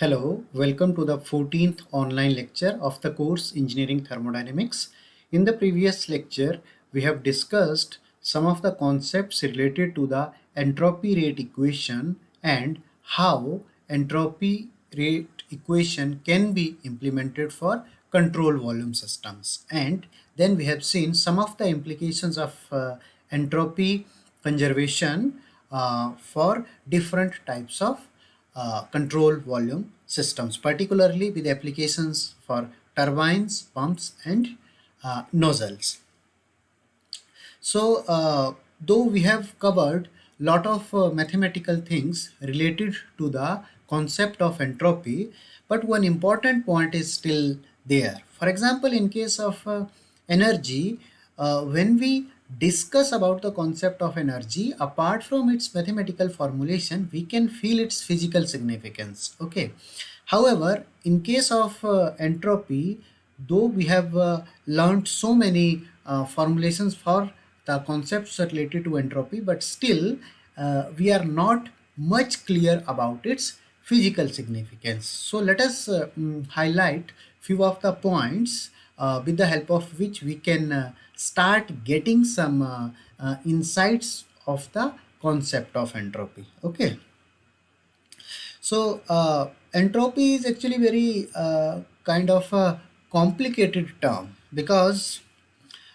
Hello, welcome to the 14th online lecture of the course Engineering Thermodynamics. In the previous lecture, we have discussed some of the concepts related to the entropy rate equation and how entropy rate equation can be implemented for control volume systems. And then we have seen some of the implications of entropy conservation for different types of control volume systems, particularly with applications for turbines, pumps, and nozzles. So, though we have covered lot of mathematical things related to the concept of entropy, but one important point is still there. For example, in case of energy, when we discuss about the concept of energy, apart from its mathematical formulation, we can feel its physical significance. Okay. However, in case of entropy, though we have learned so many formulations for the concepts related to entropy, but still we are not much clear about its physical significance. So let us highlight few of the points with the help of which we can start getting some insights of the concept of entropy. Okay. So entropy is actually very kind of a complicated term because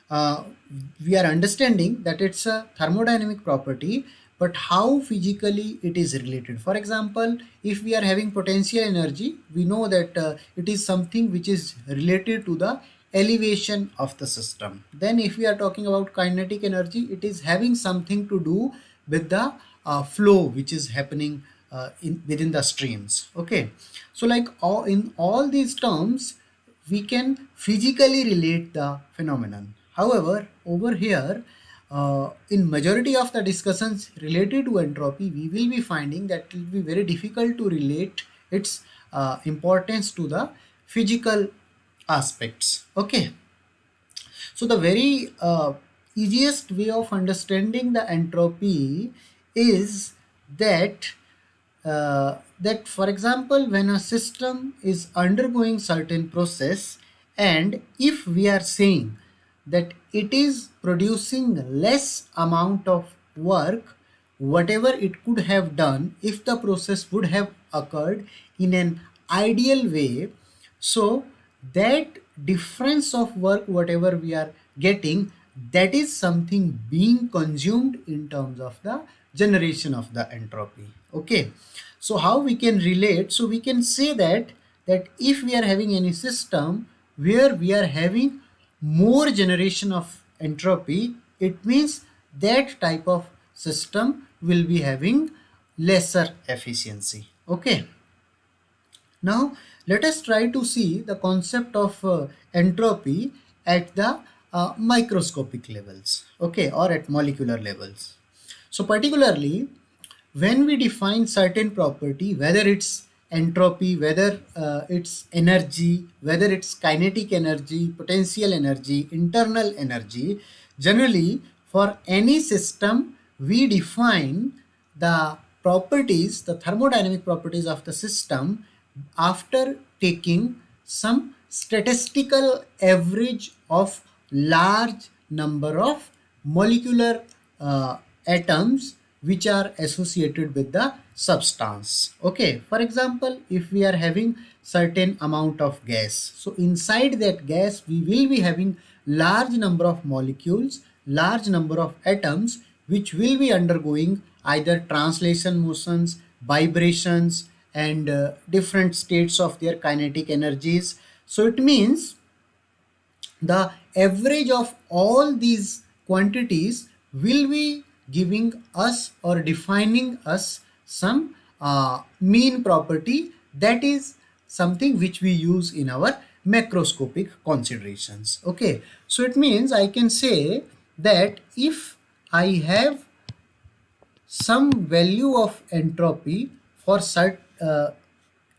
uh, we are understanding that it's a thermodynamic property, but how physically it is related. For example, if we are having potential energy, we know that it is something which is related to the elevation of the system. Then if we are talking about kinetic energy, it is having something to do with the flow which is happening within the streams. Okay, so like in all these terms we can physically relate the phenomenon. However, over here, in majority of the discussions related to entropy, we will be finding that it will be very difficult to relate its importance to the physical aspects. Okay, so the very easiest way of understanding the entropy is that for example, when a system is undergoing certain process, and if we are saying that it is producing less amount of work whatever it could have done if the process would have occurred in an ideal way, so that difference of work whatever we are getting, that is something being consumed in terms of the generation of the entropy. Okay, so how we can relate? So we can say that if we are having any system where we are having more generation of entropy, it means that type of system will be having lesser efficiency. Okay, now let us try to see the concept of entropy at the microscopic levels, okay, or at molecular levels. So particularly when we define certain property, whether it's entropy, whether it's energy, whether it's kinetic energy, potential energy, internal energy, generally for any system we define the properties, the thermodynamic properties of the system after taking some statistical average of large number of molecular atoms which are associated with the substance. Okay, for example, if we are having certain amount of gas, so inside that gas we will be having large number of molecules, large number of atoms which will be undergoing either translation motions, vibrations, and different states of their kinetic energies. So it means the average of all these quantities will be giving us or defining us some mean property, that is something which we use in our macroscopic considerations. Okay, so it means I can say that if I have some value of entropy for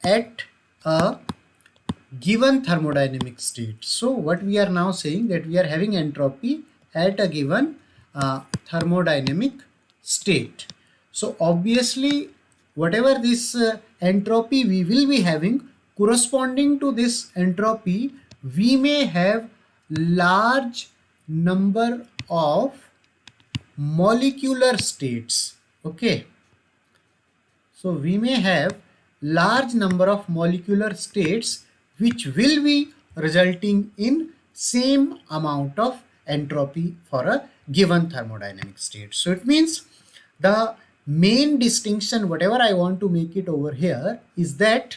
at a given thermodynamic state. So what we are now saying that we are having entropy at a given thermodynamic state. So obviously whatever this entropy we will be having, corresponding to this entropy, we may have large number of molecular states. Okay, so we may have large number of molecular states which will be resulting in same amount of entropy for a given thermodynamic state. So it means the main distinction, whatever I want to make it over here, is that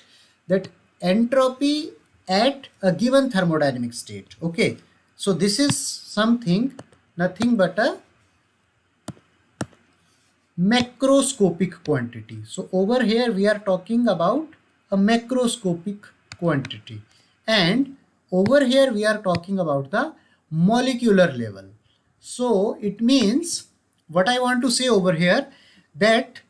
entropy at a given thermodynamic state. Okay, so this is something nothing but a macroscopic quantity. So over here we are talking about a macroscopic quantity, and over here we are talking about the molecular level. So it means, what I want to say over here, that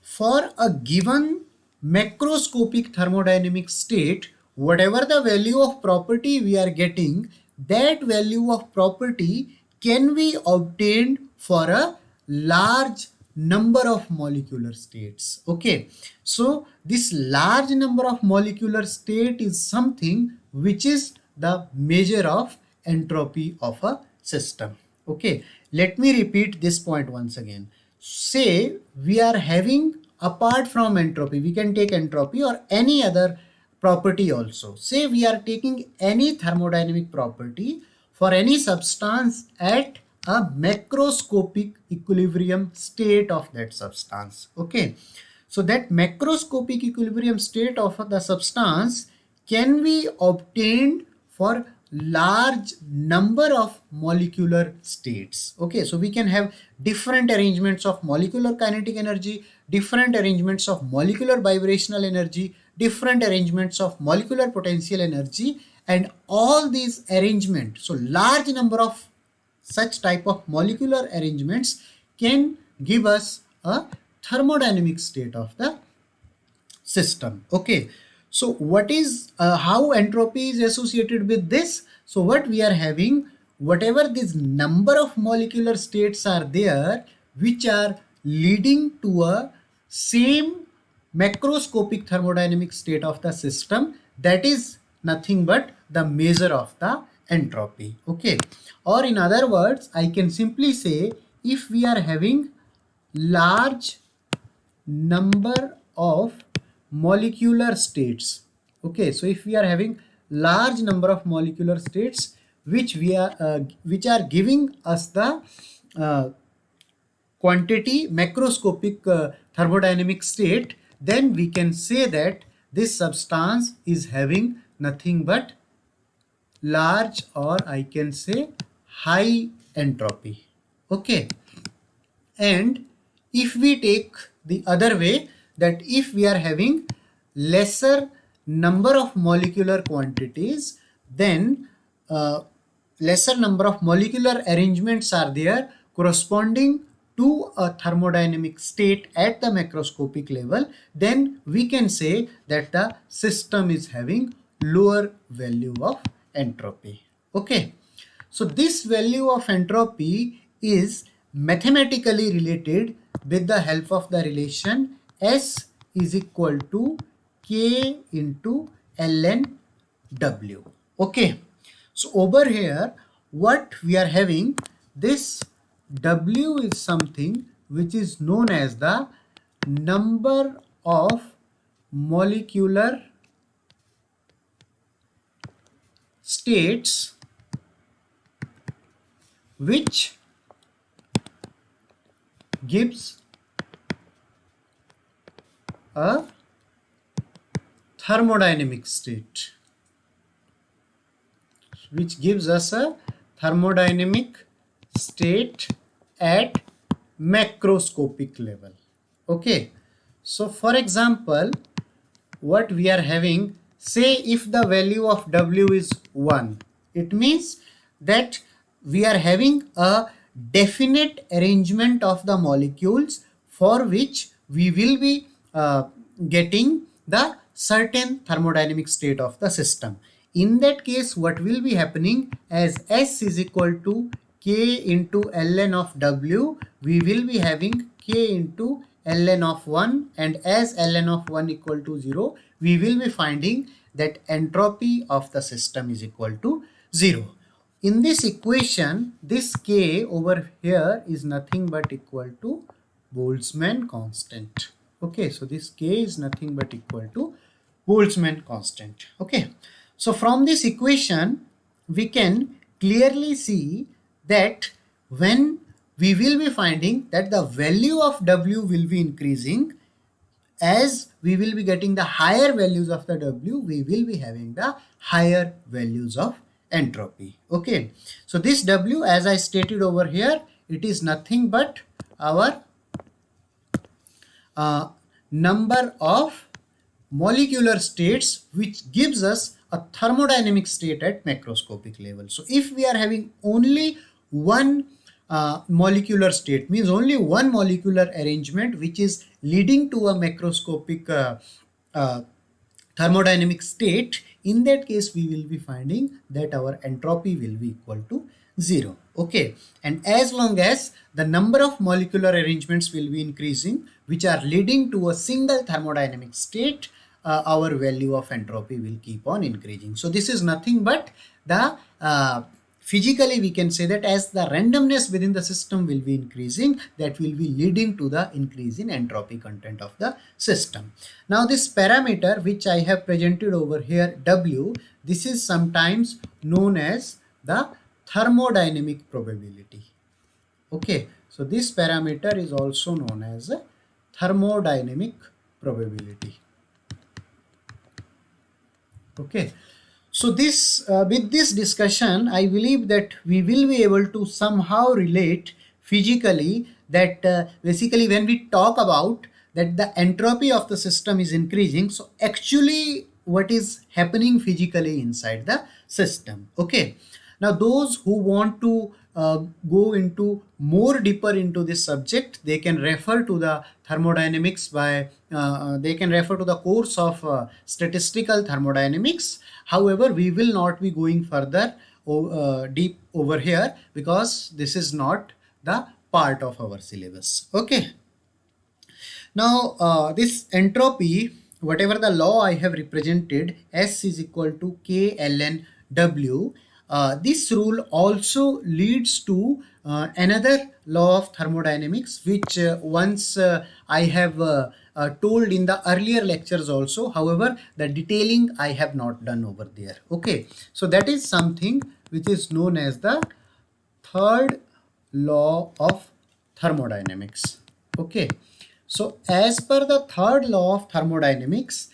for a given macroscopic thermodynamic state, whatever the value of property we are getting, that value of property can be obtained for a large number of molecular states. Okay, so this large number of molecular state is something which is the measure of entropy of a system. Okay, let me repeat this point once again. Say we are having, apart from entropy, we can take entropy or any other property also. Say we are taking any thermodynamic property for any substance at a macroscopic equilibrium state of that substance. Okay, so that macroscopic equilibrium state of the substance can be obtained for large number of molecular states. Okay, so we can have different arrangements of molecular kinetic energy, different arrangements of molecular vibrational energy, different arrangements of molecular potential energy, and all these arrangements, so large number of such type of molecular arrangements can give us a thermodynamic state of the system. Okay, so what is how entropy is associated with this? So what we are having, whatever this number of molecular states are there which are leading to a same macroscopic thermodynamic state of the system, that is nothing but the measure of the entropy. Okay, or in other words, I can simply say, if we are having large number of molecular states. Okay, so if we are having large number of molecular states which are giving us the quantity macroscopic thermodynamic state, then we can say that this substance is having nothing but large, or I can say high entropy. Okay, and if we take the other way, that if we are having lesser number of molecular quantities, then lesser number of molecular arrangements are there corresponding to a thermodynamic state at the macroscopic level, then we can say that the system is having lower value of entropy. Okay, so this value of entropy is mathematically related with the help of the relation S is equal to K into ln W. Okay, so over here what we are having, this W is something which is known as the number of molecular states which gives a thermodynamic state, which gives us a thermodynamic state at macroscopic level. Okay, so for example, what we are having, say if the value of W is 1, it means that we are having a definite arrangement of the molecules for which we will be getting the certain thermodynamic state of the system. In that case, what will be happening, as S is equal to K into ln of W, we will be having K into ln of 1, and as ln of 1 equal to 0, we will be finding that entropy of the system is equal to 0. In this equation, this K over here is nothing but equal to Boltzmann constant. Okay, so this K is nothing but equal to Boltzmann constant. Okay, so from this equation, we can clearly see that when we will be finding that the value of W will be increasing, as we will be getting the higher values of the W, we will be having the higher values of entropy. Okay, so this W, as I stated over here, it is nothing but our number of molecular states, which gives us a thermodynamic state at macroscopic level. So if we are having only one molecular state, means only one molecular arrangement which is leading to a macroscopic thermodynamic state, in that case we will be finding that our entropy will be equal to 0. Okay, and as long as the number of molecular arrangements will be increasing which are leading to a single thermodynamic state, our value of entropy will keep on increasing. So this is nothing but the physically we can say that as the randomness within the system will be increasing, that will be leading to the increase in entropy content of the system. Now this parameter which I have presented over here, W, this is sometimes known as the thermodynamic probability. Okay, so this parameter is also known as a thermodynamic probability. Okay, so this with this discussion, I believe that we will be able to somehow relate physically that basically when we talk about that the entropy of the system is increasing, so actually what is happening physically inside the system. Okay, now those who want to go into more deeper into this subject, they can refer to the thermodynamics by they can refer to the course of statistical thermodynamics. However, we will not be going further deep over here because this is not the part of our syllabus. Okay, now this entropy, whatever the law I have represented, S is equal to K ln W, this rule also leads to another law of thermodynamics, which once I have told in the earlier lectures also. However, the detailing I have not done over there. Okay, so that is something which is known as the third law of thermodynamics. Okay, so as per the third law of thermodynamics,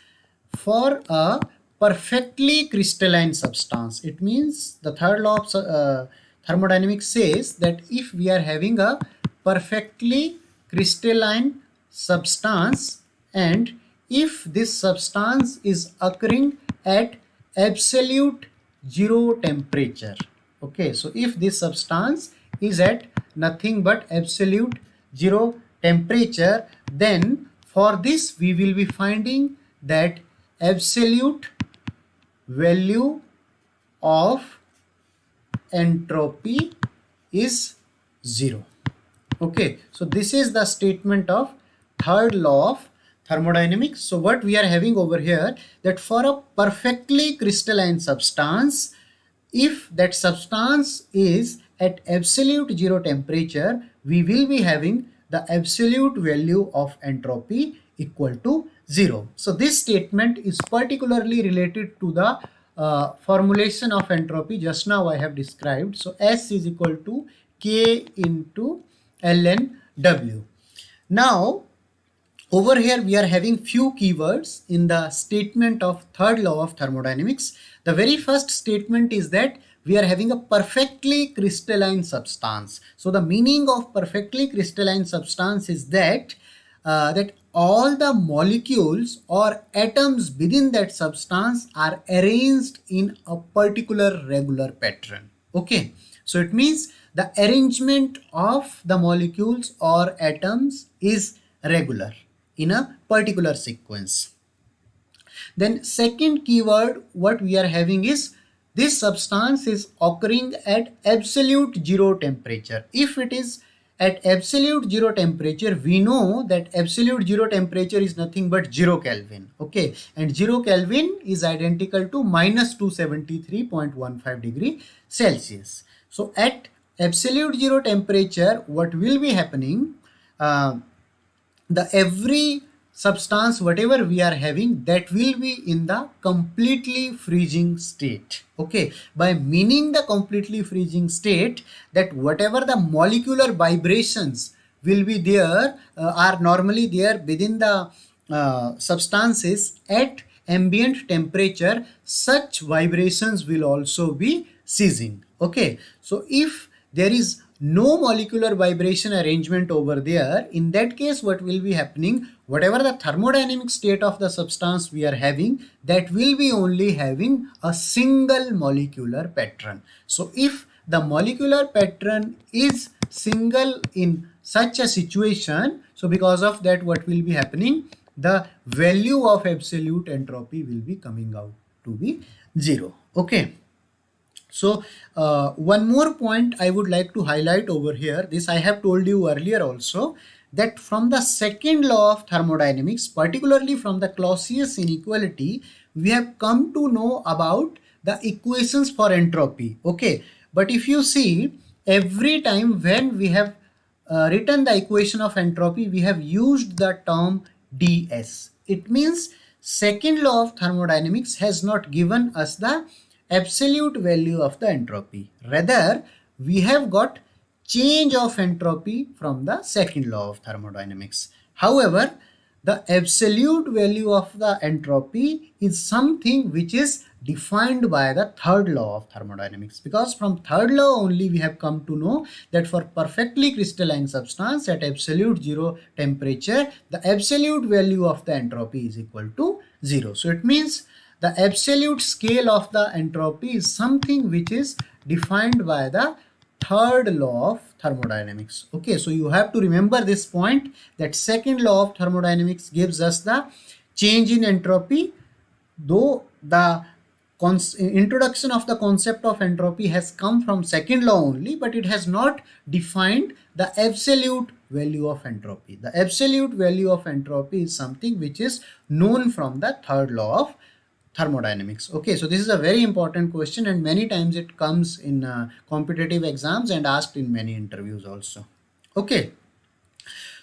for a perfectly crystalline substance, it means the third law of thermodynamics says that if we are having a perfectly crystalline substance and if this substance is occurring at absolute zero temperature. Okay, so if this substance is at nothing but absolute zero temperature, then for this we will be finding that absolute value of entropy is 0. Okay, so this is the statement of third law of thermodynamics. So what we are having over here, that for a perfectly crystalline substance, if that substance is at absolute zero temperature, we will be having the absolute value of entropy equal to 0. So this statement is particularly related to the formulation of entropy just now I have described. So S is equal to K into ln W. Now over here we are having few keywords in the statement of third law of thermodynamics. The very first statement is that we are having a perfectly crystalline substance. So the meaning of perfectly crystalline substance is that that all the molecules or atoms within that substance are arranged in a particular regular pattern. Okay, so it means the arrangement of the molecules or atoms is regular in a particular sequence. Then second keyword what we are having is this substance is occurring at absolute zero temperature. If it is at absolute zero temperature, we know that absolute zero temperature is nothing but 0 Kelvin. Okay, and 0 Kelvin is identical to minus 273.15 degree Celsius. So at absolute zero temperature, what will be happening? The every substance whatever we are having, that will be in the completely freezing state. Okay, by meaning the completely freezing state, that whatever the molecular vibrations will be there, are normally there within the substances at ambient temperature, such vibrations will also be ceasing. Okay, so if there is no molecular vibration arrangement over there, in that case what will be happening, whatever the thermodynamic state of the substance we are having, that will be only having a single molecular pattern. So if the molecular pattern is single in such a situation, so because of that what will be happening, the value of absolute entropy will be coming out to be 0. Okay, so one more point I would like to highlight over here, this I have told you earlier also, that from the second law of thermodynamics, particularly from the Clausius inequality, we have come to know about the equations for entropy. Okay, but if you see, every time when we have written the equation of entropy, we have used the term ds. It means second law of thermodynamics has not given us the absolute value of the entropy. Rather, we have got change of entropy from the second law of thermodynamics. However, the absolute value of the entropy is something which is defined by the third law of thermodynamics, because from third law only we have come to know that for perfectly crystalline substance at absolute zero temperature, the absolute value of the entropy is equal to 0. So it means the absolute scale of the entropy is something which is defined by the third law of thermodynamics. Okay, so you have to remember this point, that second law of thermodynamics gives us the change in entropy, though the introduction of the concept of entropy has come from second law only, but it has not defined the absolute value of entropy. The absolute value of entropy is something which is known from the third law of thermodynamics. Okay, so this is a very important question, and many times it comes in competitive exams and asked in many interviews also. Okay,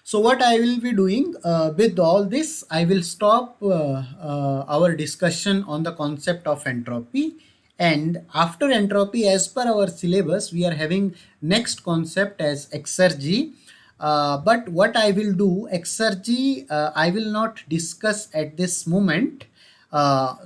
so what I will be doing with all this, I will stop our discussion on the concept of entropy, and after entropy, as per our syllabus, we are having next concept as exergy. But what I will do, exergy, I will not discuss at this moment.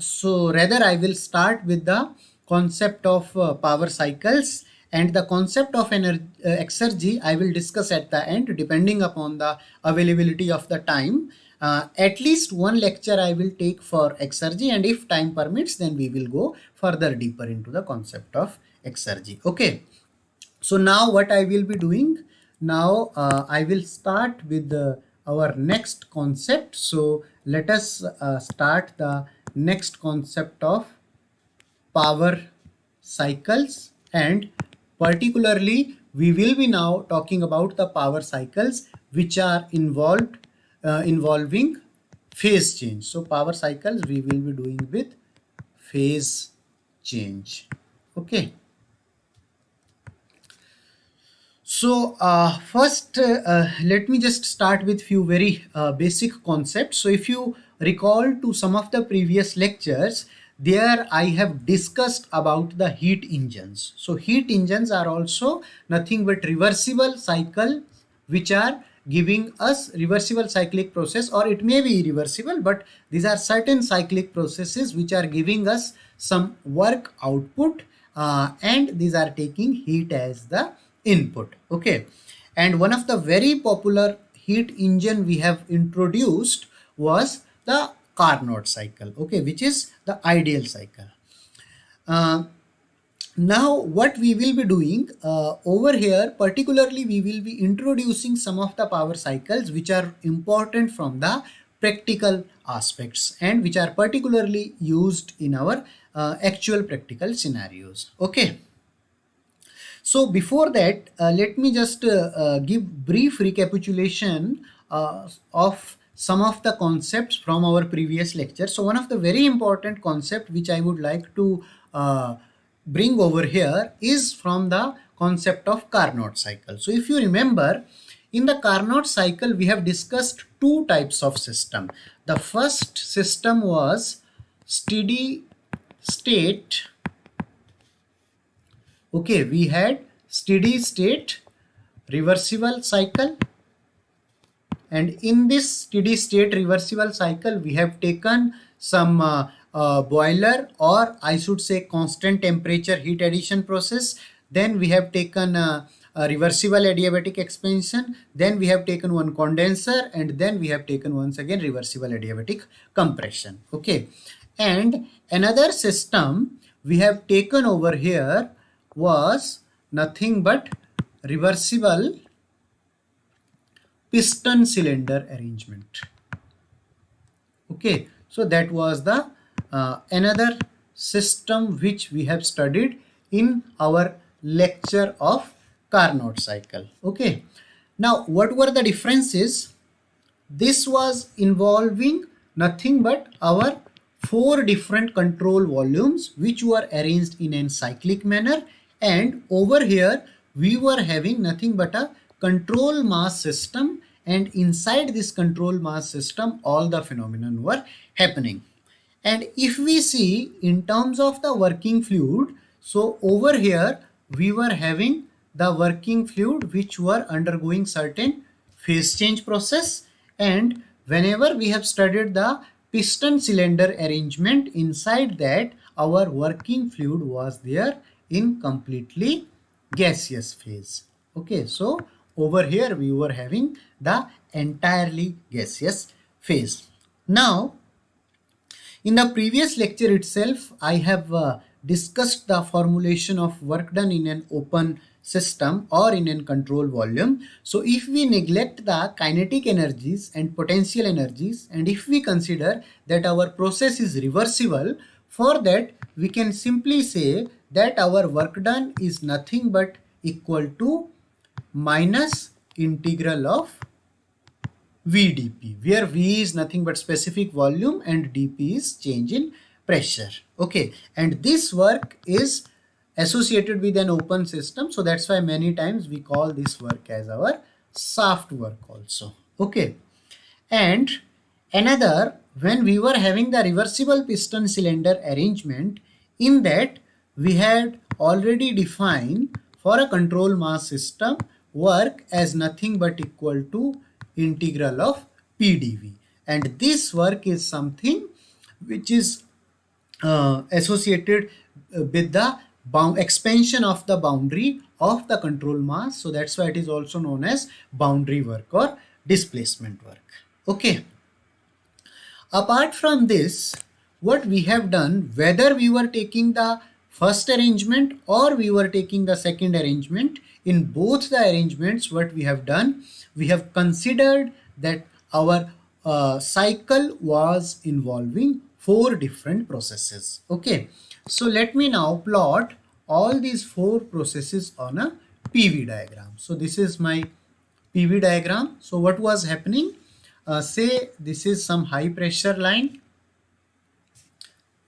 So rather I will start with the concept of power cycles, and the concept of exergy I will discuss at the end, depending upon the availability of the time. At least one lecture I will take for exergy, and if time permits then we will go further deeper into the concept of exergy. Okay, so now what I will be doing, now I will start with our next concept. So let us start the next concept of power cycles, and particularly we will be now talking about the power cycles which are involving phase change. So power cycles we will be doing with phase change. Okay, so first let me just start with few very basic concepts. So if you recall to some of the previous lectures, there I have discussed about the heat engines. So heat engines are also nothing but reversible cycle which are giving us reversible cyclic process, or it may be irreversible, but these are certain cyclic processes which are giving us some work output, and these are taking heat as the input. Okay, and one of the very popular heat engine we have introduced was the Carnot cycle, okay, which is the ideal cycle. uh, Now what we will be doing over here, particularly we will be introducing some of the power cycles which are important from the practical aspects, and which are particularly used in our actual practical scenarios. Okay, So before that, let me just give brief recapitulation of some of the concepts from our previous lecture. So one of the very important concept which I would like to bring over here is from the concept of Carnot cycle. So if you remember, in the Carnot cycle, we have discussed two types of system. The first system was steady state. Okay, we had steady state reversible cycle, and in this steady state reversible cycle we have taken some boiler, or I should say constant temperature heat addition process. Then we have taken a reversible adiabatic expansion, then we have taken one condenser, and then we have taken once again reversible adiabatic compression. Okay, and another system we have taken over here was nothing but reversible piston cylinder arrangement. Okay, so that was the another system which we have studied in our lecture of Carnot cycle. Okay, now what were the differences? This was involving nothing but our four different control volumes which were arranged in a cyclic manner, and over here we were having nothing but a control mass system, and inside this control mass system all the phenomenon were happening. And if we see in terms of the working fluid, so over here we were having the working fluid which were undergoing certain phase change process, and whenever we have studied the piston cylinder arrangement, inside that our working fluid was there in completely gaseous phase. Okay, so over here we were having the entirely gaseous phase. Now in the previous lecture itself, I have discussed the formulation of work done in an open system or in a control volume. So if we neglect the kinetic energies and potential energies, and if we consider that our process is reversible, for that we can simply say that our work done is nothing but equal to minus integral of VdP, where V is nothing but specific volume and dP is change in pressure. Okay, and this work is associated with an open system, so that's why many times we call this work as our shaft work also. Okay, and another, when we were having the reversible piston cylinder arrangement, in that we had already defined for a control mass system work as nothing but equal to integral of PdV, and this work is something which is associated with the expansion of the boundary of the control mass, so that's why it is also known as boundary work or displacement work. Okay, apart from this, what we have done, whether we were taking the first arrangement or we were taking the second arrangement, in both the arrangements what we have done, we have considered that our cycle was involving four different processes. Okay, so let me now plot all these four processes on a PV diagram. So this is my PV diagram. So what was happening, say this is some high pressure line,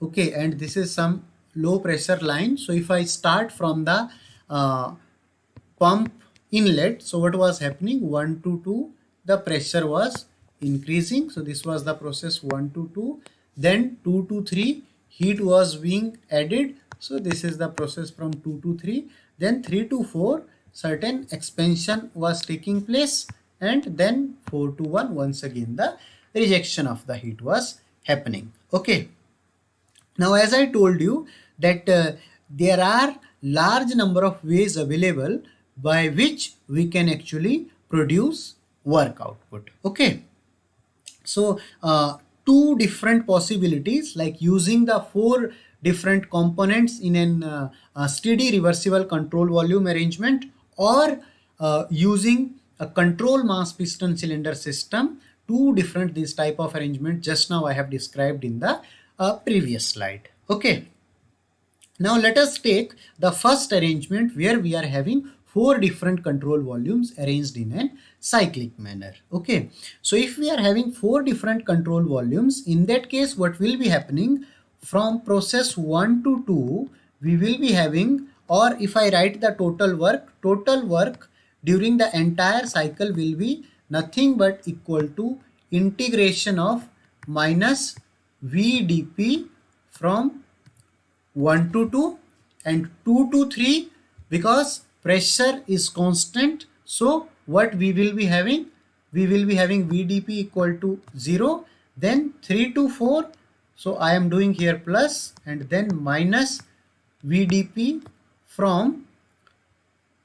okay, and this is some low pressure line. So if I start from the pump inlet, so what was happening, 1 to 2, the pressure was increasing, so this was the process 1 to 2, then 2 to 3, heat was being added, so this is the process from 2 to 3, then 3 to 4, certain expansion was taking place, and then 4 to 1, once again the rejection of the heat was happening. Okay, now as I told you that there are large number of ways available by which we can actually produce work output. Okay, so two different possibilities, like using the four different components in an a steady reversible control volume arrangement, or using a control mass piston cylinder system. Two different this type of arrangement just now I have described in the previous slide. Okay, Now let us take the first arrangement where we are having four different control volumes arranged in a cyclic manner. Okay, so if we are having four different control volumes, in that case what will be happening, from process 1 to 2 we will be having, or if I write the total work during the entire cycle will be nothing but equal to integration of minus VdP from 1 to 2 and 2 to 3, because pressure is constant. So what we will be having, we will be having VdP equal to 0, then 3 to 4, so I am doing here plus, and then minus VdP from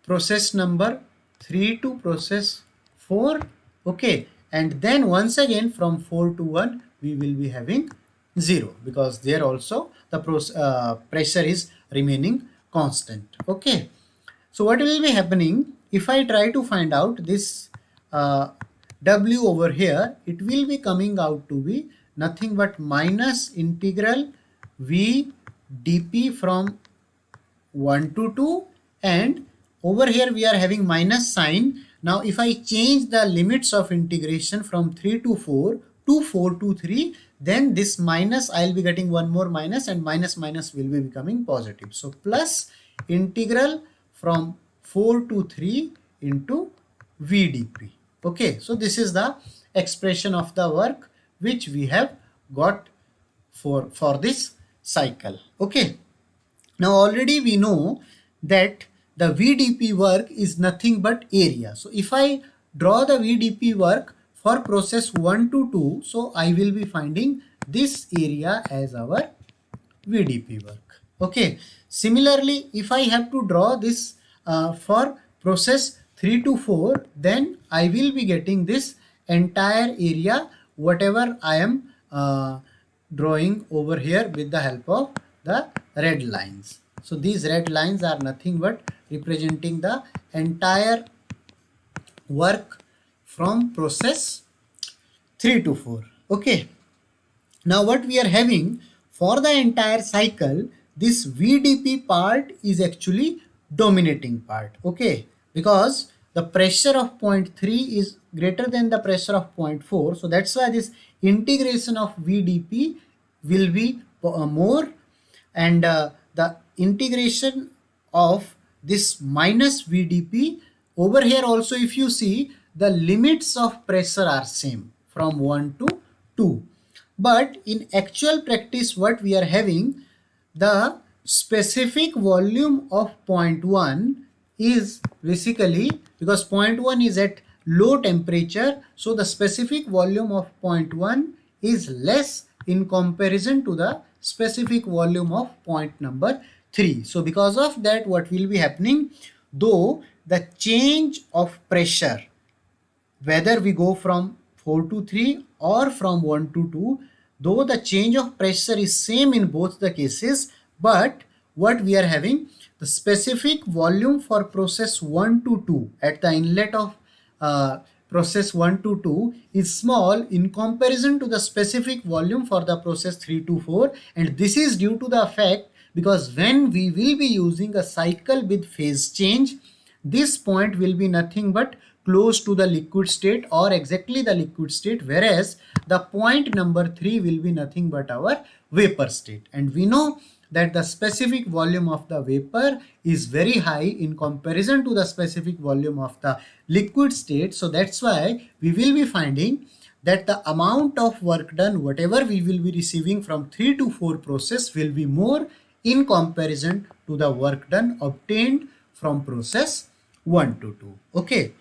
process number 3 to process 4. Okay, and then once again from 4 to 1 we will be having 0, because there also the pressure is remaining constant. Okay, so what will be happening if I try to find out this W over here, it will be coming out to be nothing but minus integral V dP from 1 to 2, and over here we are having minus sign. Now if I change the limits of integration from 3 to 4 to 4 to 3, then this minus, I will be getting one more minus, and minus minus will be becoming positive. So plus integral from 4 to 3 into VdP. Okay, so this is the expression of the work which we have got for this cycle. Okay, now already we know that the VdP work is nothing but area. So if I draw the VdP work for process 1 to 2, so I will be finding this area as our VdP work. Okay, similarly if I have to draw this for process 3 to 4, then I will be getting this entire area whatever I am drawing over here with the help of the red lines. So these red lines are nothing but representing the entire work from process 3 to 4. Okay, now what we are having for the entire cycle, this VdP part is actually dominating part. Okay, because the pressure of point 3 is greater than the pressure of point 4, so that's why this integration of VdP will be more, and the integration of this minus VdP over here also, if you see, the limits of pressure are same from 1 to 2, but in actual practice what we are having, the specific volume of point 1 is basically, because point 1 is at low temperature, so the specific volume of point 1 is less in comparison to the specific volume of point number 3. So because of that, what will be happening, though the change of pressure, whether we go from 4 to 3 or from 1 to 2, though the change of pressure is same in both the cases, but what we are having, the specific volume for process 1 to 2 at the inlet of process 1 to 2 is small in comparison to the specific volume for the process 3 to 4, and this is due to the fact, because when we will be using a cycle with phase change, this point will be nothing but close to the liquid state or exactly the liquid state, whereas the point number 3 will be nothing but our vapor state, and we know that the specific volume of the vapor is very high in comparison to the specific volume of the liquid state. So that's why we will be finding that the amount of work done, whatever we will be receiving from 3 to 4 process, will be more in comparison to the work done obtained from process 1 to 2. Okay,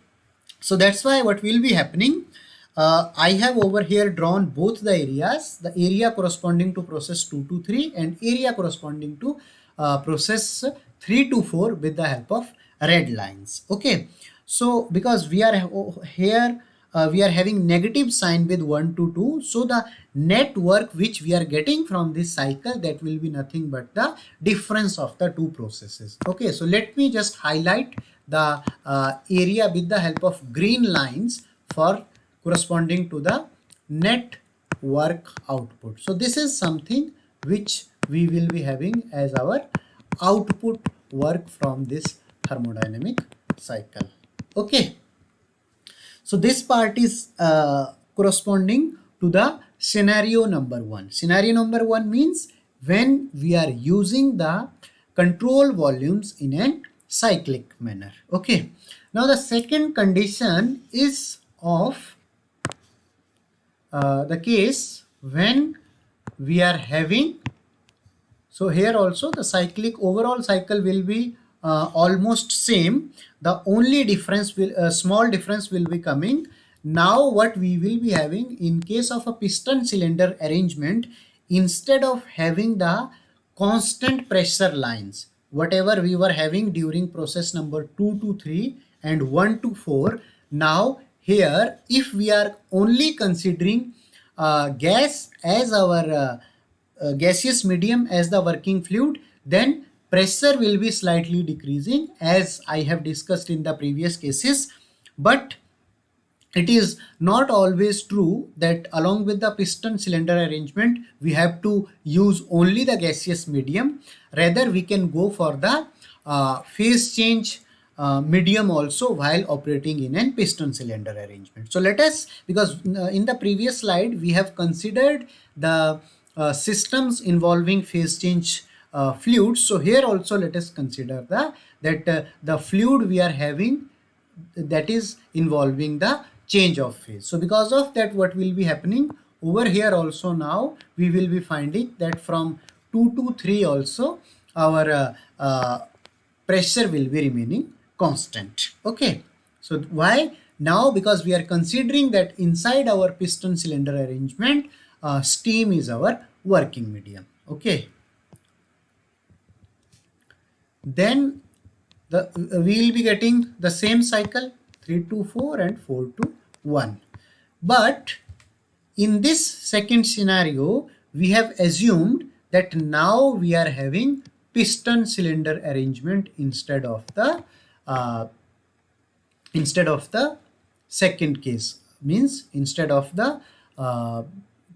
so that's why what will be happening, I have over here drawn both the areas, the area corresponding to process 2 to 3 and area corresponding to process 3 to 4 with the help of red lines. Okay, so because we are here, we are having negative sign with 1 to 2, so the net work which we are getting from this cycle, that will be nothing but the difference of the two processes. Okay, so let me just highlight the area with the help of green lines for corresponding to the net work output. So this is something which we will be having as our output work from this thermodynamic cycle. Okay. So this part is corresponding to the scenario number 1. Scenario number 1 means when we are using the control volumes in a cyclic manner. Okay. Now the second condition is of the case when we are having, so here also the cyclic overall cycle will be almost same. The only difference will small difference will be coming. Now what we will be having in case of a piston cylinder arrangement, instead of having the constant pressure lines, whatever we were having during process number 2 to 3 and 1 to 4, now here if we are only considering gas as our gaseous medium as the working fluid, then pressure will be slightly decreasing as I have discussed in the previous cases. But it is not always true that along with the piston cylinder arrangement we have to use only the gaseous medium. Rather we can go for the phase change medium also while operating in a piston cylinder arrangement. So let us, because in the previous slide we have considered the systems involving phase change fluids. So here also let us consider the fluid we are having that is involving the change of phase. So because of that, what will be happening over here also, now we will be finding that from 2 to 3 also our pressure will be remaining constant. Okay. So why? Now because we are considering that inside our piston cylinder arrangement, steam is our working medium. Okay. Then we will be getting the same cycle 3 to 4 and 4 to 1. But in this second scenario, we have assumed that now we are having piston cylinder arrangement instead of the second case, means instead of the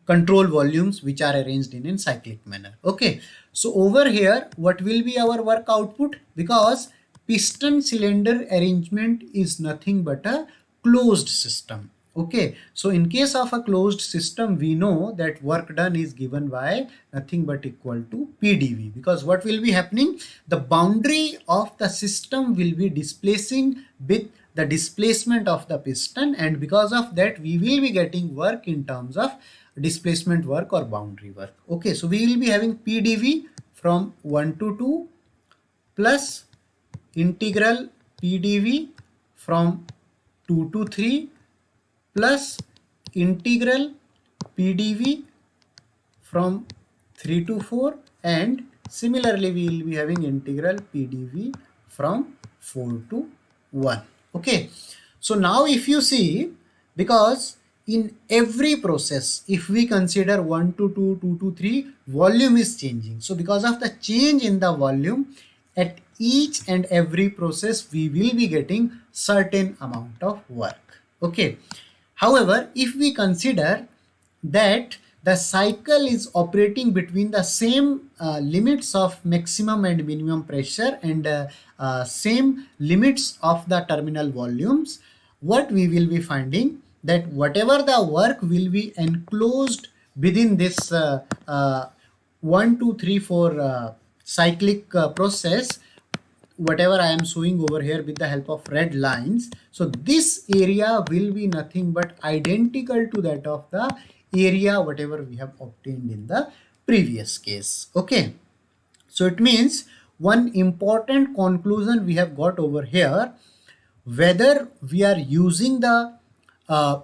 control volumes which are arranged in a cyclic manner. Okay. So over here, what will be our work output? Because piston cylinder arrangement is nothing but a closed system. Okay. So in case of a closed system, we know that work done is given by nothing but equal to PdV, because what will be happening? The boundary of the system will be displacing with the displacement of the piston, and because of that we will be getting work in terms of displacement work or boundary work. Okay, so we will be having PdV from 1 to 2 plus integral PdV from 2 to 3 plus integral PdV from 3 to 4, and similarly we will be having integral PdV from 4 to 1. Okay, so now if you see, because in every process, if we consider 1 to 2, 2 to 3, volume is changing. So because of the change in the volume, at each and every process we will be getting certain amount of work. Okay. However, if we consider that the cycle is operating between the same limits of maximum and minimum pressure and same limits of the terminal volumes, what we will be finding that whatever the work will be enclosed within this 1, 2, 3, 4 cyclic process, whatever I am showing over here with the help of red lines. So this area will be nothing but identical to that of the area whatever we have obtained in the previous case. Okay. So it means one important conclusion we have got over here, whether we are using the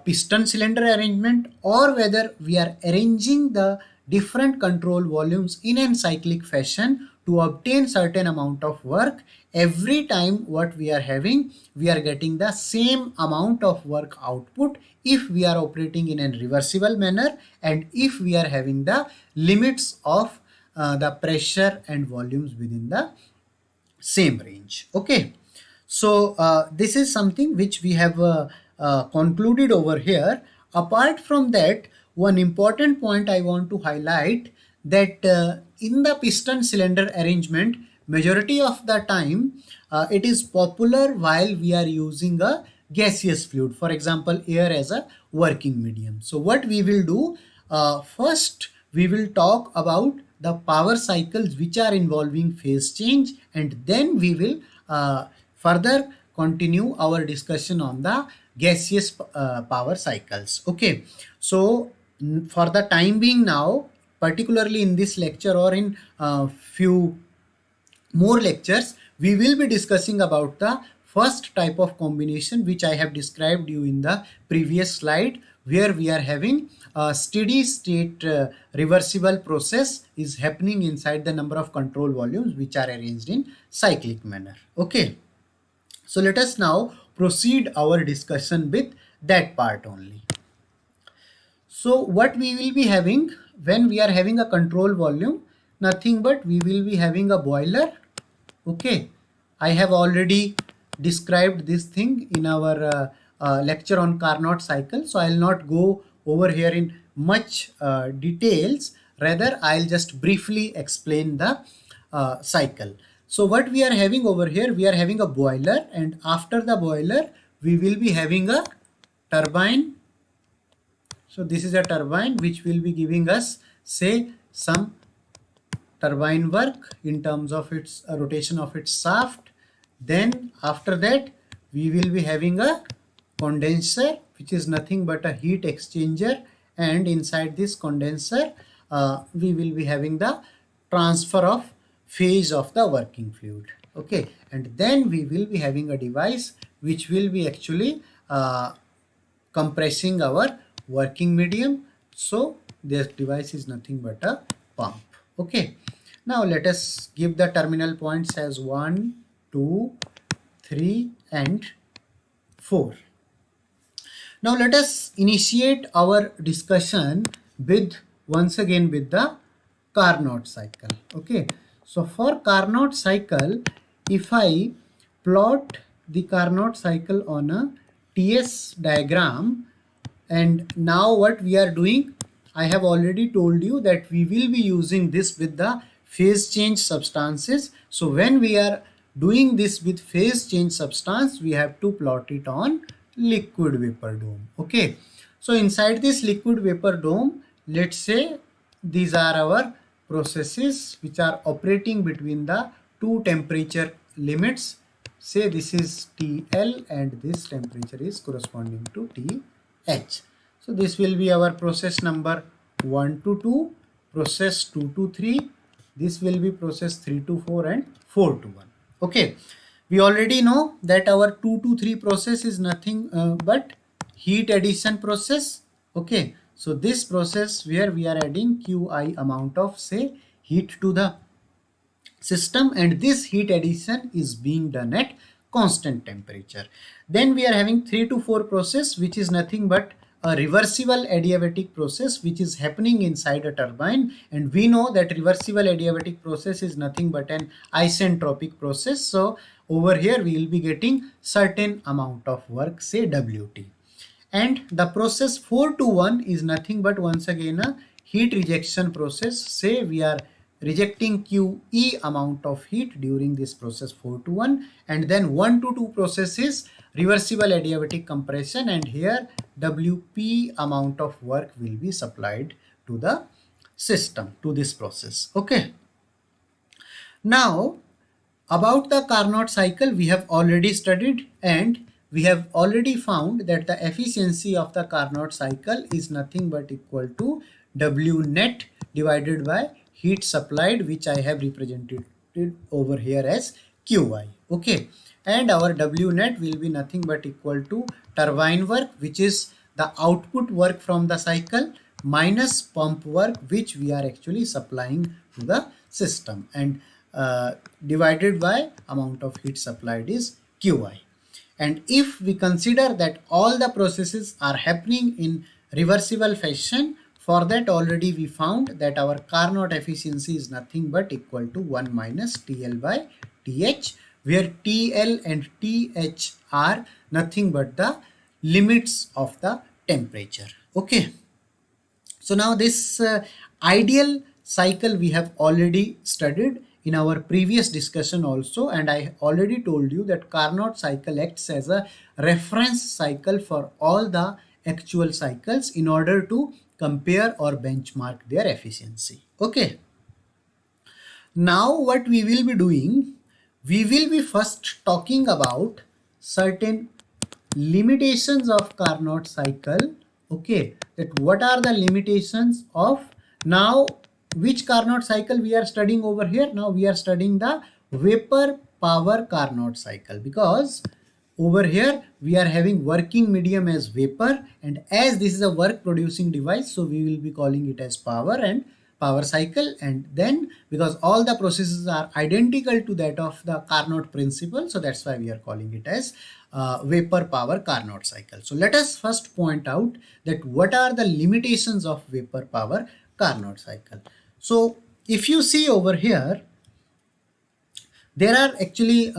piston cylinder arrangement or whether we are arranging the different control volumes in a cyclic fashion to obtain certain amount of work, every time what we are having, we are getting the same amount of work output if we are operating in a reversible manner and if we are having the limits of the pressure and volumes within the same range. Okay. So this is something which we have concluded over here. Apart from that, one important point I want to highlight, that in the piston cylinder arrangement majority of the time it is popular while we are using a gaseous fluid, for example air as a working medium. So what we will do, first we will talk about the power cycles which are involving phase change, and then we will further continue our discussion on the gaseous power cycles. Okay, so for the time being now, particularly in this lecture or in few more lectures, we will be discussing about the first type of combination which I have described you in the previous slide, where we are having a steady state reversible process is happening inside the number of control volumes which are arranged in cyclic manner. Okay, so let us now proceed our discussion with that part only. So what we will be having when we are having a control volume, nothing but we will be having a boiler. Okay, I have already described this thing in our lecture on Carnot cycle, so I'll not go over here in much details. Rather, I'll just briefly explain the cycle. So what we are having over here, we are having a boiler, and after the boiler we will be having a turbine. So this is a turbine which will be giving us, say, some turbine work in terms of its rotation of its shaft. Then after that we will be having a condenser, which is nothing but a heat exchanger, and inside this condenser we will be having the transfer of phase of the working fluid. Okay, and then we will be having a device which will be actually compressing our working medium. So this device is nothing but a pump. Okay, now let us give the terminal points as 1, 2, 3 and 4. Now let us initiate our discussion with, once again, with the Carnot cycle. Okay, so for Carnot cycle, if I plot the Carnot cycle on a TS diagram, and now what we are doing, I have already told you that we will be using this with the phase change substances. So when we are doing this with phase change substance, we have to plot it on liquid vapor dome. Okay, so inside this liquid vapor dome, let's say these are our processes which are operating between the two temperature limits. Say this is TL and this temperature is corresponding to TH. So this will be our process number 1 to 2, process 2 to 3, this will be process 3 to 4 and 4 to 1. Okay, we already know that our 2 to 3 process is nothing but heat addition process. Okay, so this process where we are adding Qi amount of, say, heat to the system, and this heat addition is being done at constant temperature. Then we are having 3 to 4 process, which is nothing but a reversible adiabatic process which is happening inside a turbine, and we know that reversible adiabatic process is nothing but an isentropic process. So over here we will be getting certain amount of work, say WT. And the process 4 to 1 is nothing but, once again, a heat rejection process. Say we are rejecting QE amount of heat during this process 4 to 1, and then 1 to 2 process is reversible adiabatic compression, and here WP amount of work will be supplied to the system, to this process. Okay, now about the Carnot cycle we have already studied, and we have already found that the efficiency of the Carnot cycle is nothing but equal to W net divided by heat supplied, which I have represented over here as Qi. Okay, and our W net will be nothing but equal to turbine work, which is the output work from the cycle, minus pump work which we are actually supplying to the system, and divided by amount of heat supplied is Qi. And if we consider that all the processes are happening in reversible fashion, for that already we found that our Carnot efficiency is nothing but equal to 1 minus TL by TH, where TL and TH are nothing but the limits of the temperature. Okay, so now this ideal cycle we have already studied. in our previous discussion also, and I already told you that Carnot cycle acts as a reference cycle for all the actual cycles in order to compare or benchmark their efficiency. Okay. Now what we will be doing, we will be first talking about certain limitations of Carnot cycle. Okay, that what are the limitations of, now which Carnot cycle we are studying over here? Now we are studying the vapor power Carnot cycle, because over here we are having working medium as vapor, and as this is a work producing device, so we will be calling it as power and power cycle. And then because all the processes are identical to that of the Carnot principle, so that's why we are calling it as vapor power Carnot cycle. So let us first point out that what are the limitations of vapor power Carnot cycle. So if you see over here, there are actually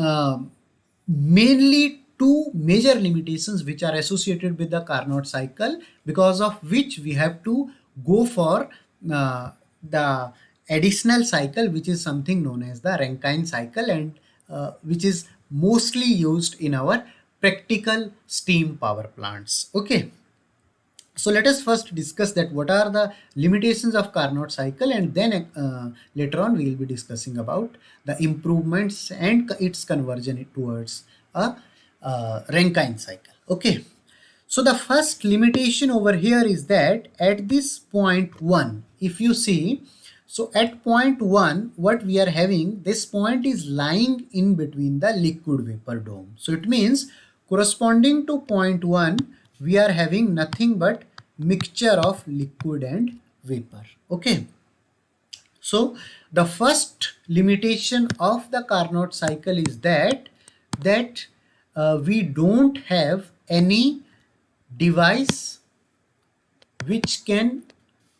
mainly two major limitations which are associated with the Carnot cycle, because of which we have to go for the additional cycle, which is something known as the Rankine cycle, and which is mostly used in our practical steam power plants. Okay. So let us first discuss that what are the limitations of Carnot cycle, and then later on we will be discussing about the improvements and its conversion towards a Rankine cycle. Okay. So the first limitation over here is that at this point 1, if you see, so at point 1, what we are having, this point is lying in between the liquid vapor dome. So it means corresponding to point 1, we are having nothing but mixture of liquid and vapor. Okay. So the first limitation of the Carnot cycle is that we don't have any device which can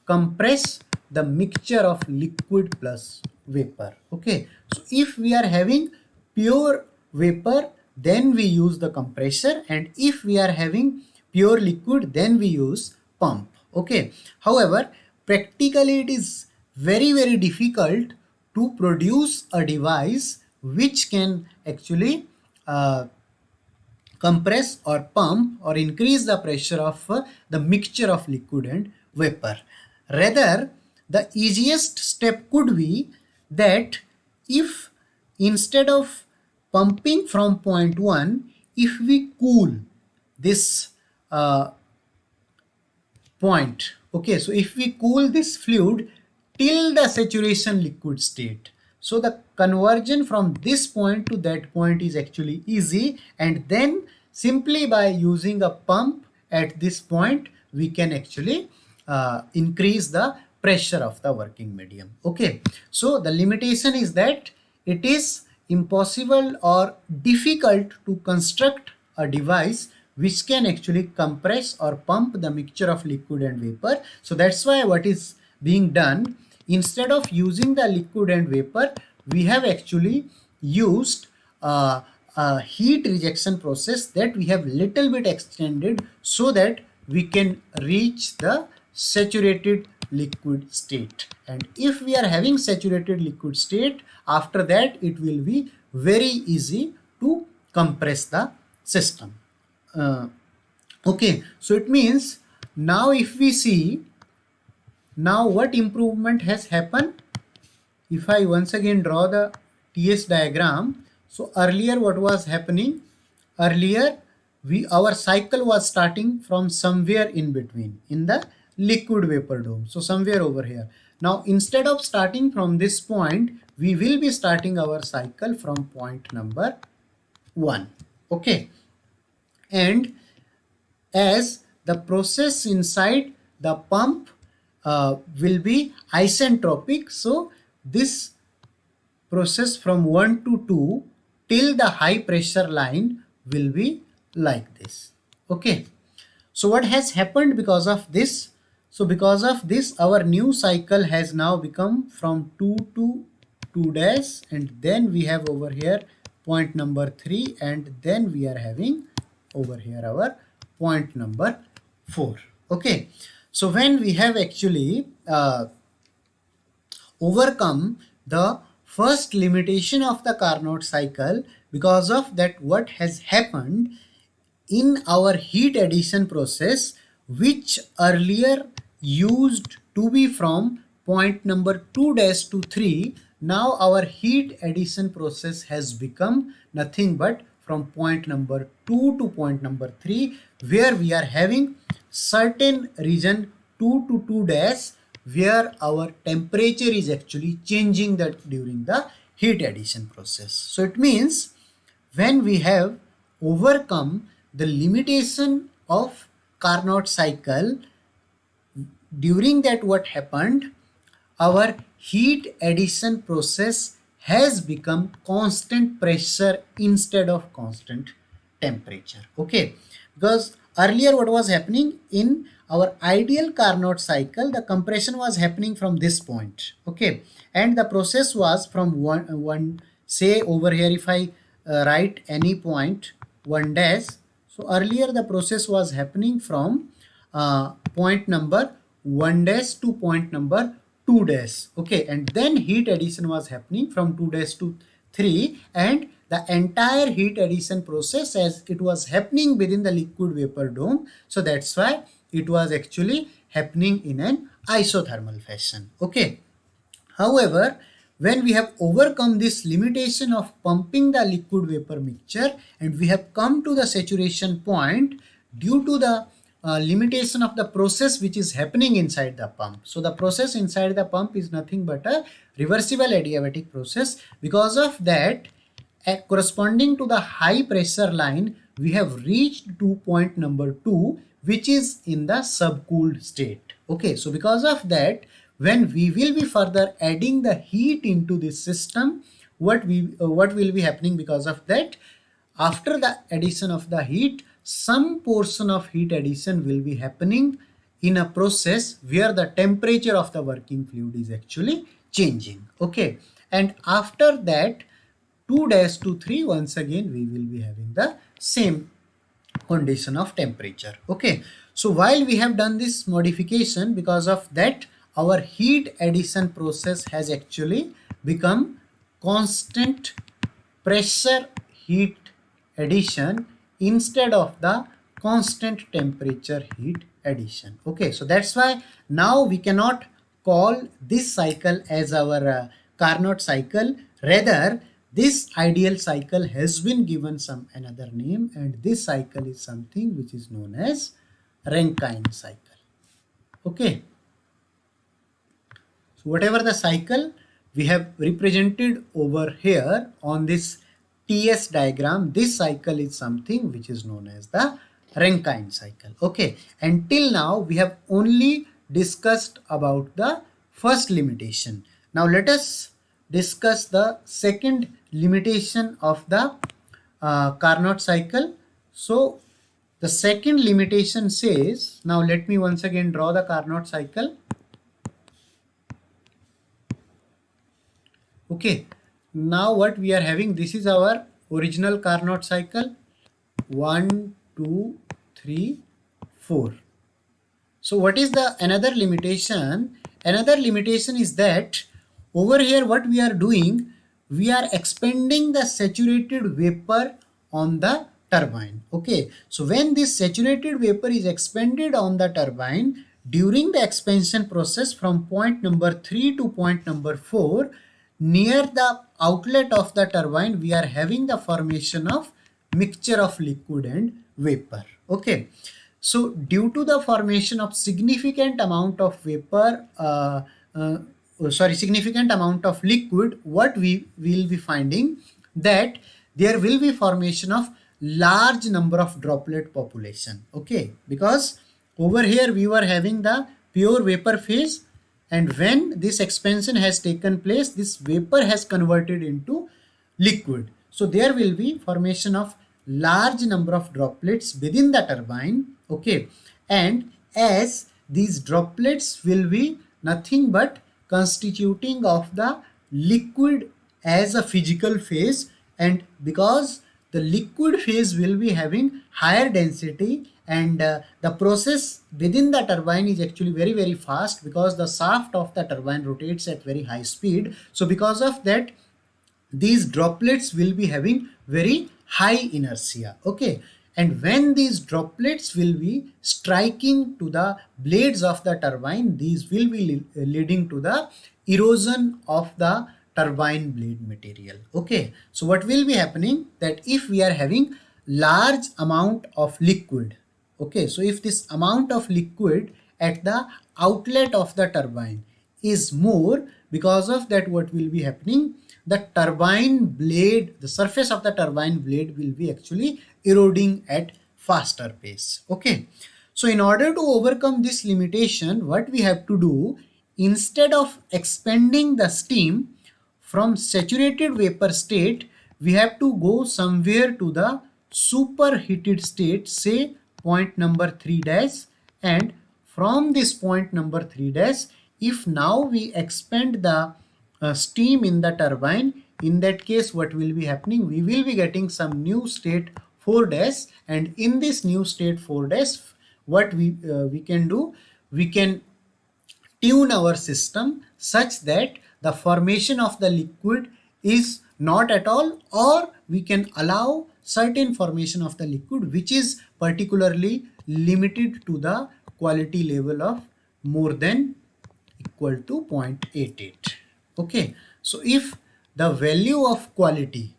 compress the mixture of liquid plus vapor. Okay, so if we are having pure vapor, then we use the compressor, and if we are having pure liquid, then we use pump. Okay, however, practically it is very difficult to produce a device which can actually compress or pump or increase the pressure of the mixture of liquid and vapor. Rather, the easiest step could be that if instead of pumping from point 1, if we cool this point, okay, so if we cool this fluid till the saturation liquid state, so the conversion from this point to that point is actually easy, and then simply by using a pump at this point, we can actually increase the pressure of the working medium. Okay, so the limitation is that it is impossible or difficult to construct a device which can actually compress or pump the mixture of liquid and vapor. So that's why what is being done, instead of using the liquid and vapor, we have actually used a heat rejection process that we have little bit extended, so that we can reach the saturated liquid state. And if we are having saturated liquid state, after that it will be very easy to compress the system. Okay, so it means now if we see, now what improvement has happened, if I once again draw the TS diagram. So earlier what was happening, earlier our cycle was starting from somewhere in between in the liquid vapor dome, so somewhere over here. Now instead of starting from this point, we will be starting our cycle from point number 1. Okay, and as the process inside the pump will be isentropic, so this process from 1 to 2 till the high pressure line will be like this. Okay, so what has happened because of this? So because of this, our new cycle has now become from 2 to 2 dash, and then we have over here point number 3, and then we are having over here our point number 4. Okay, so when we have actually overcome the first limitation of the Carnot cycle. Because of that, what has happened in our heat addition process, which earlier used to be from point number 2 dash to 3, now our heat addition process has become nothing but from point number 2 to point number 3, where we are having certain region 2 to 2 dash where our temperature is actually changing that during the heat addition process. So it means when we have overcome the limitation of Carnot cycle, during that what happened, our heat addition process has become constant pressure instead of constant temperature. Okay, because earlier what was happening in our ideal Carnot cycle, the compression was happening from this point. Okay, and the process was from one say over here, if I write any point 1 dash, so earlier the process was happening from point number 1 dash to point number 2 dash. Okay, and then heat addition was happening from 2 dash to 3, and the entire heat addition process as it was happening within the liquid vapor dome. So that's why it was actually happening in an isothermal fashion. Okay. However, when we have overcome this limitation of pumping the liquid vapor mixture and we have come to the saturation point due to the limitation of the process which is happening inside the pump. So the process inside the pump is nothing but a reversible adiabatic process. Because of that, corresponding to the high pressure line, we have reached to point number 2, which is in the subcooled state. Okay, so because of that, when we will be further adding the heat into this system, what will be happening because of that? After the addition of the heat, some portion of heat addition will be happening in a process where the temperature of the working fluid is actually changing. Okay, and after that 2 dash to 3, once again we will be having the same condition of temperature. Okay, so while we have done this modification, because of that our heat addition process has actually become constant pressure heat addition instead of the constant temperature heat addition. Okay, so that's why now we cannot call this cycle as our Carnot cycle. Rather, this ideal cycle has been given some another name, and this cycle is something which is known as Rankine cycle. Okay. So whatever the cycle we have represented over here on this TS diagram, this cycle is something which is known as the Rankine cycle. Okay, until now we have only discussed about the first limitation. Now let us discuss the second limitation of the Carnot cycle. So the second limitation says, now let me once again draw the Carnot cycle. Okay, now what we are having, this is our original Carnot cycle, 1, 2, 3, 4. So what is the another limitation? Another limitation is that over here what we are doing, we are expanding the saturated vapor on the turbine. Okay, so when this saturated vapor is expanded on the turbine, during the expansion process from point number 3 to point number 4, near the outlet of the turbine, we are having the formation of mixture of liquid and vapor. Okay, so due to the formation of significant amount of vapor, significant amount of liquid, what we will be finding that there will be formation of large number of droplet population. Okay, because over here we were having the pure vapor phase, and when this expansion has taken place, this vapor has converted into liquid. So there will be formation of large number of droplets within the turbine. Okay, and as these droplets will be nothing but constituting of the liquid as a physical phase, and because the liquid phase will be having higher density, and the process within the turbine is actually very fast because the shaft of the turbine rotates at very high speed. So because of that, these droplets will be having very high inertia. Okay, and when these droplets will be striking to the blades of the turbine, these will be leading to the erosion of the turbine blade material. Okay, so what will be happening, that if we are having large amount of liquid, okay, so if this amount of liquid at the outlet of the turbine is more, because of that what will be happening, the turbine blade, the surface of the turbine blade will be actually eroding at faster pace. Okay, so in order to overcome this limitation, what we have to do, instead of expanding the steam from saturated vapor state, we have to go somewhere to the superheated state, say point number 3 dash, and from this point number 3 dash, if now we expand the steam in the turbine, in that case what will be happening, we will be getting some new state 4 dash, and in this new state 4 dash, what we can do, we can tune our system such that the formation of the liquid is not at all, or we can allow certain formation of the liquid which is particularly limited to the quality level of more than equal to 0.88. Okay, so if the value of quality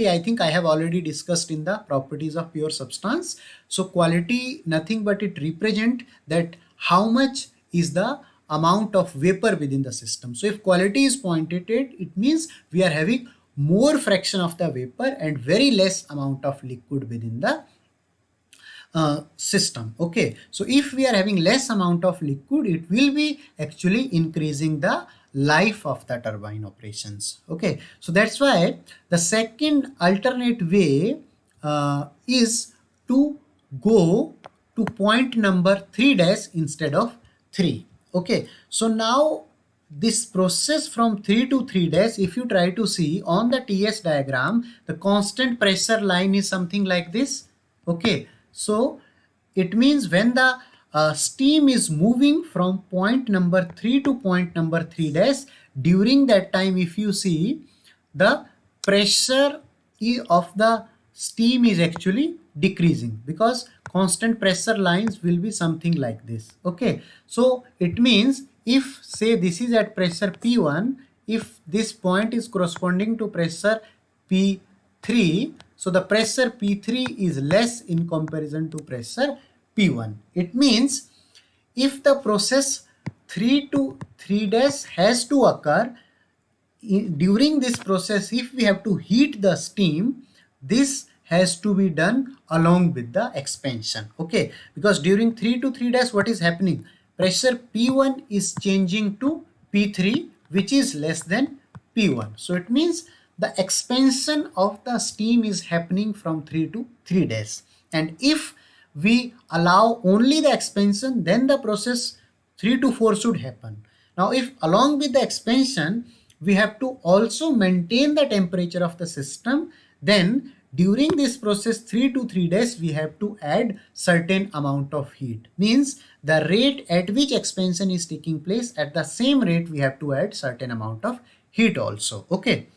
I think I have already discussed in the properties of pure substance. So quality, nothing but it represent that how much is the amount of vapor within the system. So if quality is 0.88, it means we are having more fraction of the vapor and very less amount of liquid within the system. Okay, so if we are having less amount of liquid, it will be actually increasing the life of the turbine operations. Okay, so that's why the second alternate way is to go to point number 3 dash instead of 3. Okay, so now this process from 3 to 3 dash, if you try to see on the TS diagram, the constant pressure line is something like this. Okay, so it means when the steam is moving from point number 3 to point number 3 dash, during that time, if you see, the pressure of the steam is actually decreasing because constant pressure lines will be something like this. Okay, so it means if say this is at pressure P1, if this point is corresponding to pressure P3, so the pressure P3 is less in comparison to pressure P1. It means if the process 3 to 3 dash has to occur, during this process, if we have to heat the steam, this has to be done along with the expansion. Okay, because during 3 to 3 dash, what is happening? Pressure P1 is changing to P3, which is less than P1. So it means the expansion of the steam is happening from 3 to 3 dash. And if we allow only the expansion, then the process 3 to 4 should happen. Now, if along with the expansion, we have to also maintain the temperature of the system, then during this process 3 to 3 days, we have to add certain amount of heat. Means the rate at which expansion is taking place, at the same rate we have to add certain amount of heat also. Okay,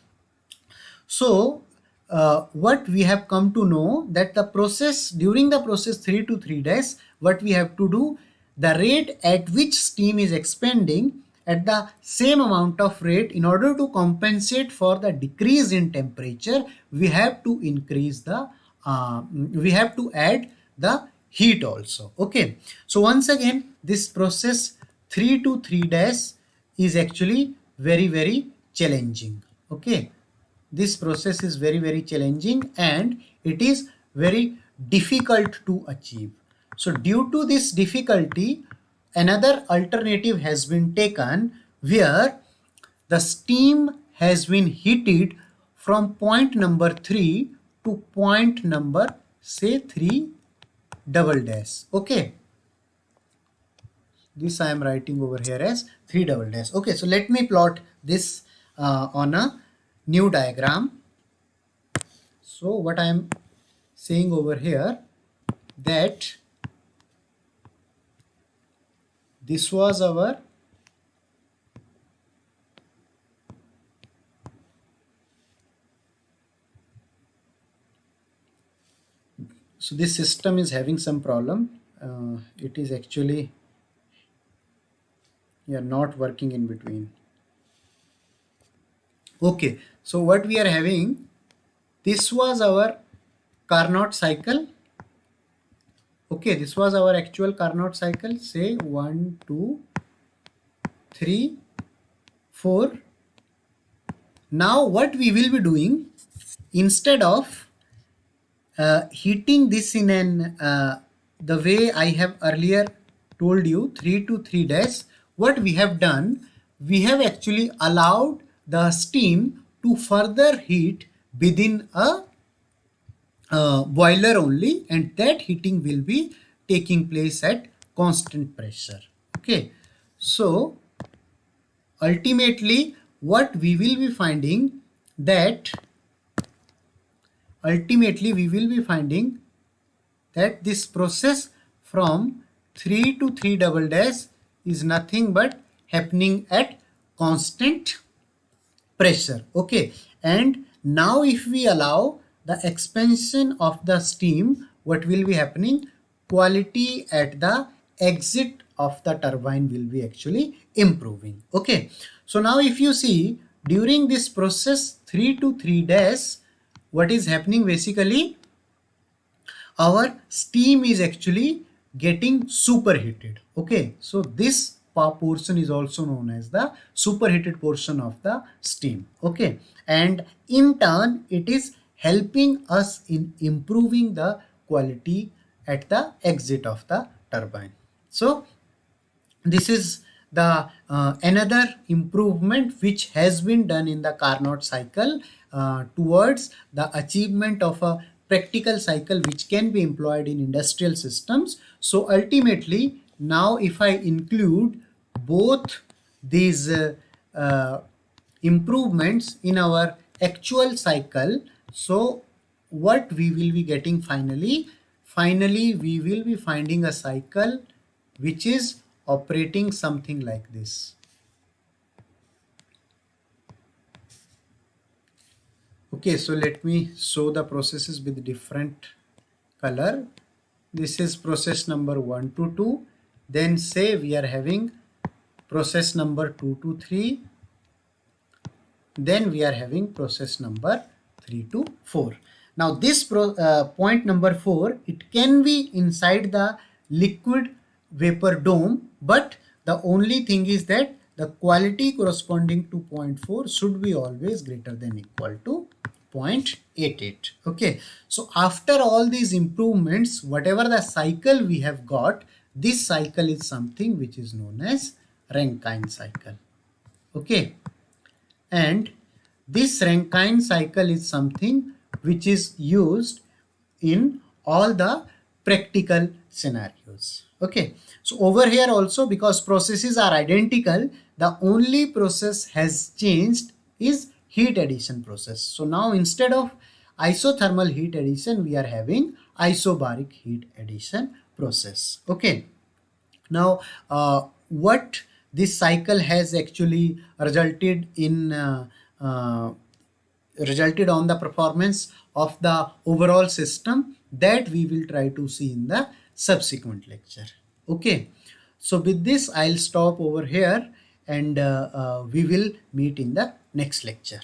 so what we have come to know, that the process, during the process 3 to 3 days, what we have to do, the rate at which steam is expanding, at the same amount of rate, in order to compensate for the decrease in temperature, we have to increase the we have to add the heat also. Okay, so once again, this process 3 to 3 days is actually very challenging. Okay, this process is very challenging and it is very difficult to achieve. So due to this difficulty, another alternative has been taken where the steam has been heated from point number 3 to point number say 3 double dash. Okay, this I am writing over here as 3 double dash. Okay, so let me plot this on a new diagram. So what I am saying over here that this was our so this system is having some problem. It is actually not working in between. Okay, so what we are having, this was our Carnot cycle. Okay, this was our actual Carnot cycle. Say 1, 2, 3, 4. Now what we will be doing, instead of heating this in an the way I have earlier told you 3 to 3 days, what we have done, we have actually allowed the steam to further heat within a boiler only, and that heating will be taking place at constant pressure. Okay, so ultimately what we will be finding that this process from 3 to 3 double dash is nothing but happening at constant pressure. Okay, and now if we allow the expansion of the steam, what will be happening? Quality at the exit of the turbine will be actually improving. Okay, so now if you see during this process 3 to 3 days, what is happening basically? Our steam is actually getting superheated. Okay, so this portion is also known as the superheated portion of the steam. Okay, and in turn it is helping us in improving the quality at the exit of the turbine. So this is the another improvement which has been done in the Carnot cycle towards the achievement of a practical cycle which can be employed in industrial systems. So ultimately, now if I include both these improvements in our actual cycle, so what we will be getting finally we will be finding a cycle which is operating something like this. Okay, so let me show the processes with different color. This is process number 1 to 2. Then say we are having process number 2 to 3. Then we are having process number 3 to 4. Now this point number 4, it can be inside the liquid vapor dome, but the only thing is that the quality corresponding to 0.4 should be always greater than equal to 0.88. Okay, so after all these improvements, whatever the cycle we have got, this cycle is something which is known as Rankine cycle. Okay, and this Rankine cycle is something which is used in all the practical scenarios. Okay, so over here also, because processes are identical, the only process has changed is heat addition process. So now instead of isothermal heat addition, we are having isobaric heat addition process. Okay, now what this cycle has actually resulted in resulted on the performance of the overall system, that we will try to see in the subsequent lecture. Okay, so with this I'll stop over here, and we will meet in the next lecture.